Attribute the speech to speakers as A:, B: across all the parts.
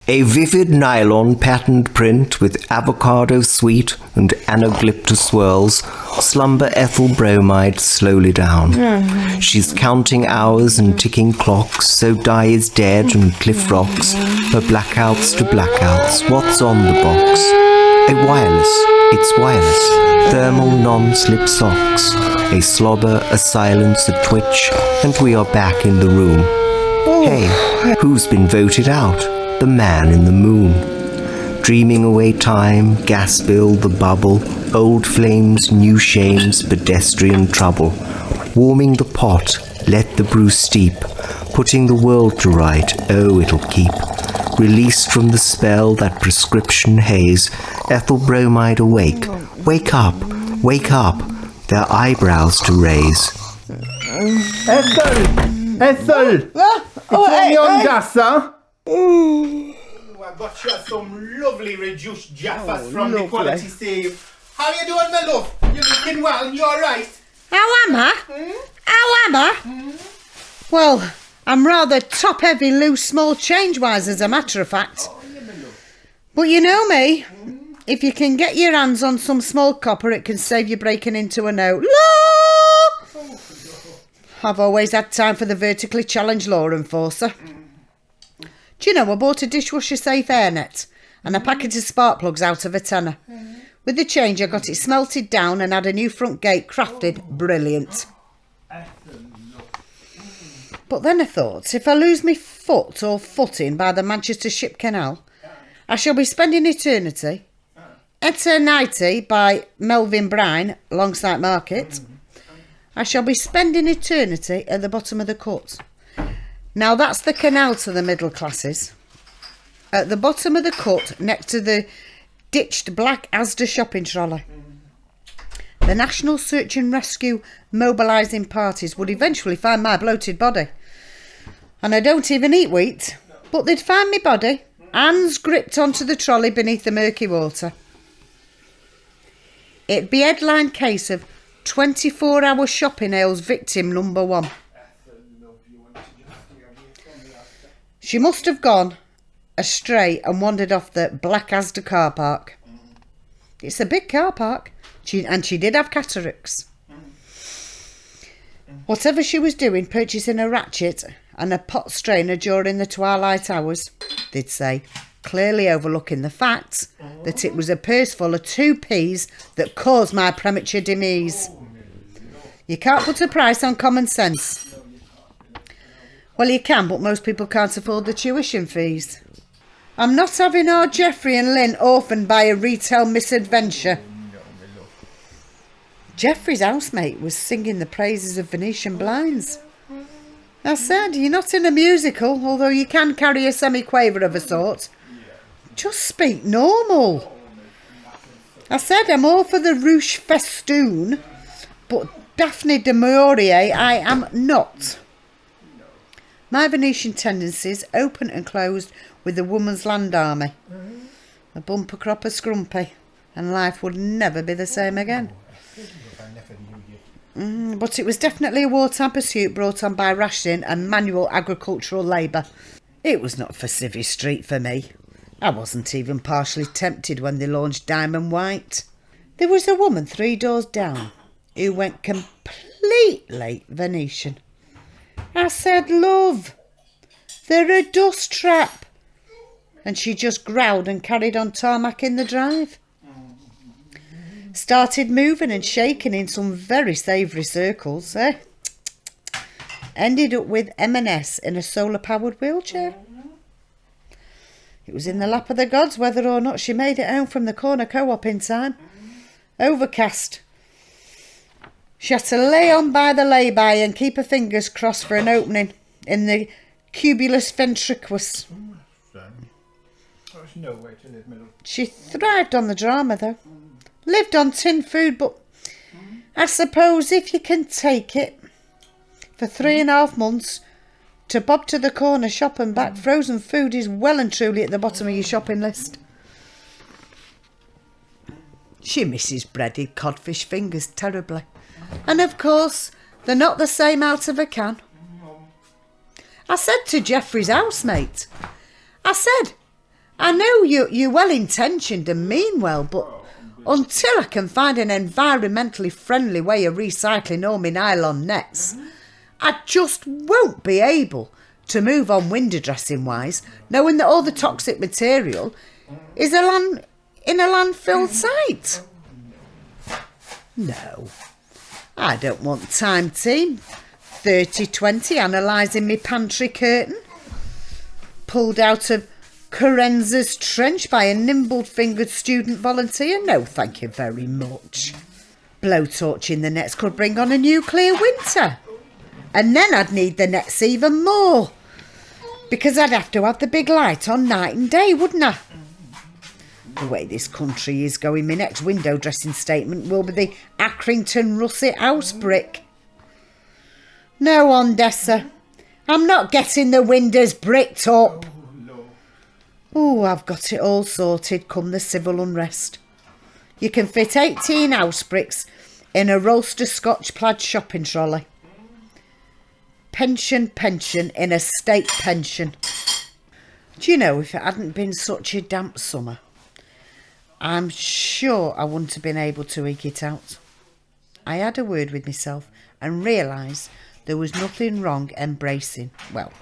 A: A vivid nylon patterned print with avocado sweet and anaglyptus swirls slumber Ethyl Bromide slowly down. She's counting hours and ticking clocks, so Di is dead and Cliff rocks, her blackouts to blackouts. What's on the box? A wireless, it's wireless, thermal non-slip socks. A slobber, a silence, a twitch, and we are back in the room. Hey, who's been voted out? The man in the moon. Dreaming away time, gas bill, the bubble, old flames, new shames, pedestrian trouble. Warming the pot, let the brew steep. Putting the world to right, oh it'll keep. Released from the spell, that prescription haze. Ethyl Bromide awake. Wake up, their eyebrows to raise.
B: Ethel! It's only on gas, huh?
C: I got you some lovely reduced Jaffas from the Quality Save. How you doing, my love? You looking well? You alright?
D: How am I? How am I? Well, I'm rather top-heavy, loose, small change-wise, as a matter of fact. But you know me. If you can get your hands on some small copper, it can save you breaking into a note. Law! I've always had time for the vertically challenged law enforcer. Do you know, I bought a dishwasher safe airnet and a packet of spark plugs out of a tenner. With the change, I got it smelted down and had a new front gate crafted. Brilliant. But then I thought, if I lose my foot or footing by the Manchester Ship Canal, I shall be spending eternity. Eternity by Melvin Brine, Longside Market. I shall be spending eternity at the bottom of the cut. Now that's the canal to the middle classes. At the bottom of the cut, next to the ditched black Asda shopping trolley. The National Search and Rescue mobilising parties would eventually find my bloated body. And I don't even eat wheat, but they'd find me body, hands gripped onto the trolley beneath the murky water. It'd be headline case of 24-hour shopping ails victim number 1. She must have gone astray and wandered off the Black Asda car park. It's a big car park, and she did have cataracts. Whatever she was doing, purchasing a ratchet and a pot strainer during the twilight hours, they'd say, clearly overlooking the fact that it was a purse full of 2p's that caused my premature demise. You can't put a price on common sense. Well, you can, but most people can't afford the tuition fees. I'm not having our Geoffrey and Lynn orphaned by a retail misadventure. Geoffrey's housemate was singing the praises of Venetian blinds. I said, you're not in a musical, although you can carry a semi-quaver of a sort. Just speak normal. I said, I'm all for the ruche festoon, but Daphne de Maurier I am not. My Venetian tendencies open and closed with the woman's land army. A bumper crop of scrumpy, and life would never be the same again. But it was definitely a wartime pursuit brought on by rationing and manual agricultural labour. It was not for Civvy Street for me. I wasn't even partially tempted when they launched Diamond White. There was a woman 3 doors down who went completely Venetian. I said, love, they're a dust trap. And she just growled and carried on tarmacking the drive. Started moving and shaking in some very savoury circles, eh? Ended up with M&S in a solar-powered wheelchair. It was in the lap of the gods whether or not she made it home from the corner co-op in time. Overcast. She had to lay on by the lay-by and keep her fingers crossed for an opening in the cubulus ventricuus.
C: There's no way to live, middle.
D: She thrived on the drama, though. Lived on tin food, but I suppose if you can take it, for 3.5 months, to bob to the corner shop and back, frozen food is well and truly at the bottom of your shopping list. She misses breaded codfish fingers terribly. And of course, they're not the same out of a can. I said to Geoffrey's housemate, I said, I know you're well-intentioned and mean well, but until I can find an environmentally friendly way of recycling all my nylon nets, I just won't be able to move on window dressing wise, knowing that all the toxic material is in a landfill site. No, I don't want Time Team 3020 analysing me pantry curtain, pulled out of Corenza's trench by a nimble-fingered student volunteer. No, thank you very much. Blowtorching the nets could bring on a nuclear winter. And then I'd need the nets even more, because I'd have to have the big light on night and day, wouldn't I? The way this country is going, my next window dressing statement will be the Accrington Russet house brick. No, Ondessa, I'm not getting the windows bricked up. Oh, I've got it all sorted come the civil unrest. You can fit 18 house bricks in a Rolster Scotch plaid shopping trolley. Pension in a state pension. Do you know, if it hadn't been such a damp summer, I'm sure I wouldn't have been able to eke it out. I had a word with myself and realised there was nothing wrong embracing, well,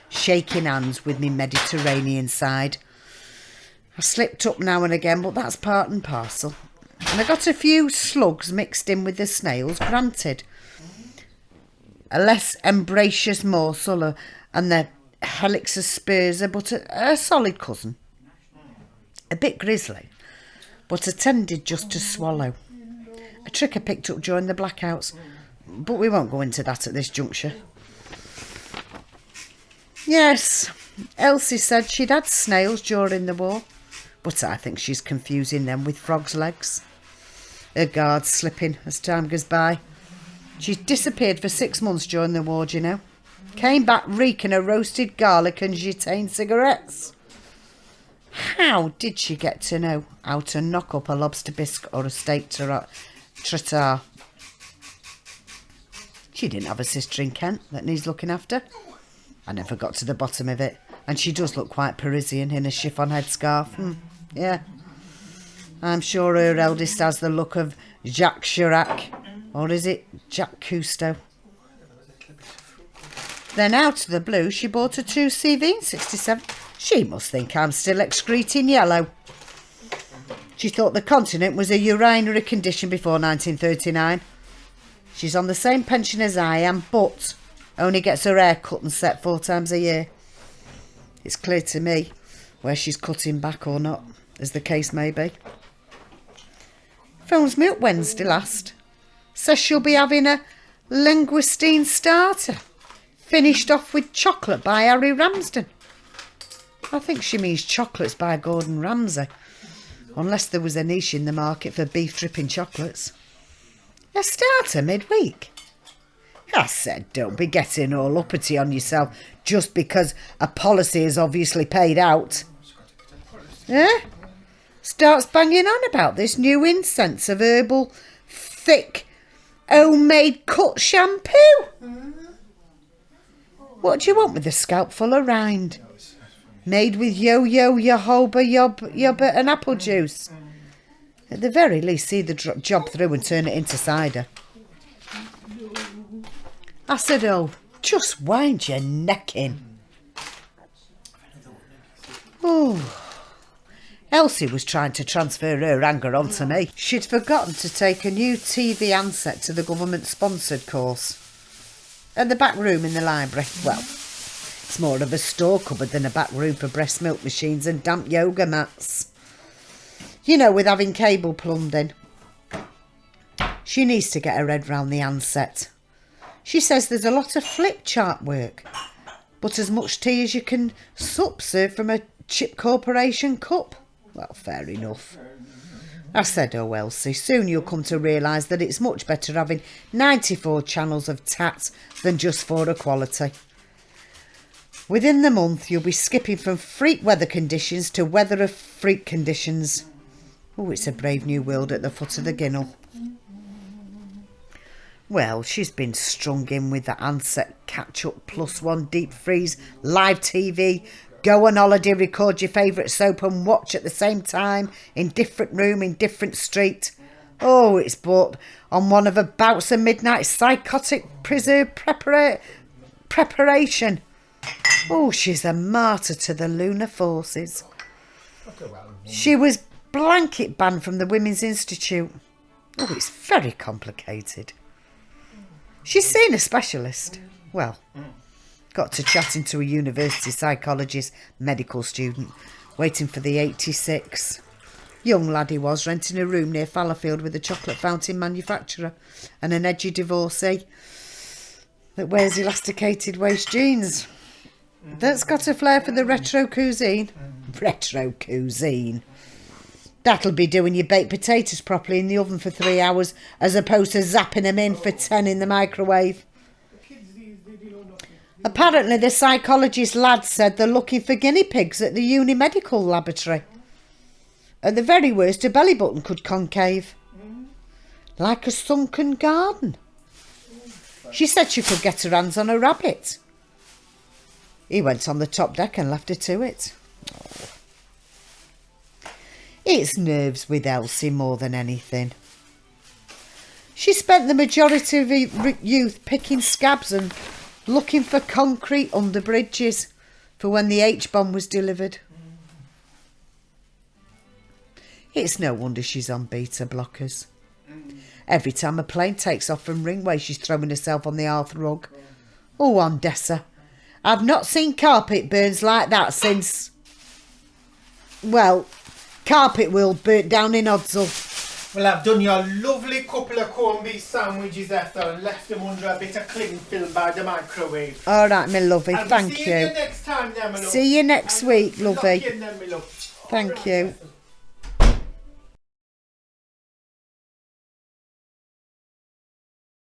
D: shaking hands with me Mediterranean side. I slipped up now and again, but that's part and parcel. And I got a few slugs mixed in with the snails, granted. A less embracious morsel and the Helix aspersa, but a solid cousin. A bit grisly, but attended just to swallow. A trick I picked up during the blackouts, but we won't go into that at this juncture. Yes, Elsie said she'd had snails during the war, but I think she's confusing them with frogs' legs. Her guard's slipping as time goes by. She's disappeared for 6 months during the war, do you know? Came back reeking of roasted garlic and gitane cigarettes. How did she get to know how to knock up a lobster bisque or a steak tartare? She didn't have a sister in Kent that needs looking after. I never got to the bottom of it. And she does look quite Parisian in a chiffon headscarf. Yeah. I'm sure her eldest has the look of Jacques Chirac. Or is it Jacques Cousteau? Then out of the blue, she bought a 2CV in 67. She must think I'm still excreting yellow. She thought the continent was a urinary condition before 1939. She's on the same pension as I am, but only gets her hair cut and set 4 times a year. It's clear to me where she's cutting back or not, as the case may be. Phones me up Wednesday last. Says she'll be having a linguistine starter, finished off with chocolate by Harry Ramsden. I think she means chocolates by Gordon Ramsay, unless there was a niche in the market for beef dripping chocolates. A starter midweek? I said, don't be getting all uppity on yourself just because a policy is obviously paid out. Eh? Starts banging on about this new incense of herbal, thick, homemade cut shampoo. What do you want with a scalp full of rind? Made with yo-yo, jojoba, yogurt and apple juice. At the very least, see the job through and turn it into cider. I said, oh, just wind your neck in. Oh. Elsie was trying to transfer her anger onto me. She'd forgotten to take a new TV handset to the government-sponsored course. At the back room in the library. Well, it's more of a store cupboard than a back room for breast milk machines and damp yoga mats. You know, with having cable plumbed in. She needs to get her head round the handset. She says there's a lot of flip chart work, but as much tea as you can sup served from a Chip Corporation cup. Well, fair enough. I said, oh Elsie, soon you'll come to realise that it's much better having 94 channels of tat than just 4 of quality. Within the month, you'll be skipping from freak weather conditions to weather of freak conditions. Oh, it's a brave new world at the foot of the ginnel. Well, she's been strung in with the handset catch-up +1 deep freeze, live TV, Go on holiday, record your favourite soap and watch at the same time in different room, in different street. Oh, it's bought on one of her bouts of midnight psychotic preparation. Oh, she's a martyr to the lunar forces. She was blanket banned from the Women's Institute. Oh, it's very complicated. She's seen a specialist. Well, got to chatting to a university psychologist, medical student, waiting for the 86. Young lad he was, renting a room near Fallowfield with a chocolate fountain manufacturer and an edgy divorcee that wears elasticated waist jeans. That's got a flair for the retro cuisine. Retro cuisine. That'll be doing your baked potatoes properly in the oven for 3 hours as opposed to zapping them in for 10 in the microwave. Apparently the psychologist lad said they're looking for guinea pigs at the uni medical laboratory. At the very worst, a belly button could concave. Like a sunken garden. She said she could get her hands on a rabbit. He went on the top deck and left her to it. Oh. It's nerves with Elsie more than anything. She spent the majority of her youth picking scabs and looking for concrete under bridges for when the H-bomb was delivered. It's no wonder she's on beta blockers. Every time a plane takes off from Ringway, she's throwing herself on the hearth rug. Oh, Ondessa, I've not seen carpet burns like that since... well, carpet wheel burnt down in Odsall.
C: Well, I've done your lovely couple of corned beef sandwiches after and left them under a bit of cling film by the microwave.
D: All right, my lovey, thank you.
C: See you next time then, my love.
D: See you next week, lovey.
C: Then, my love.
D: Thank you.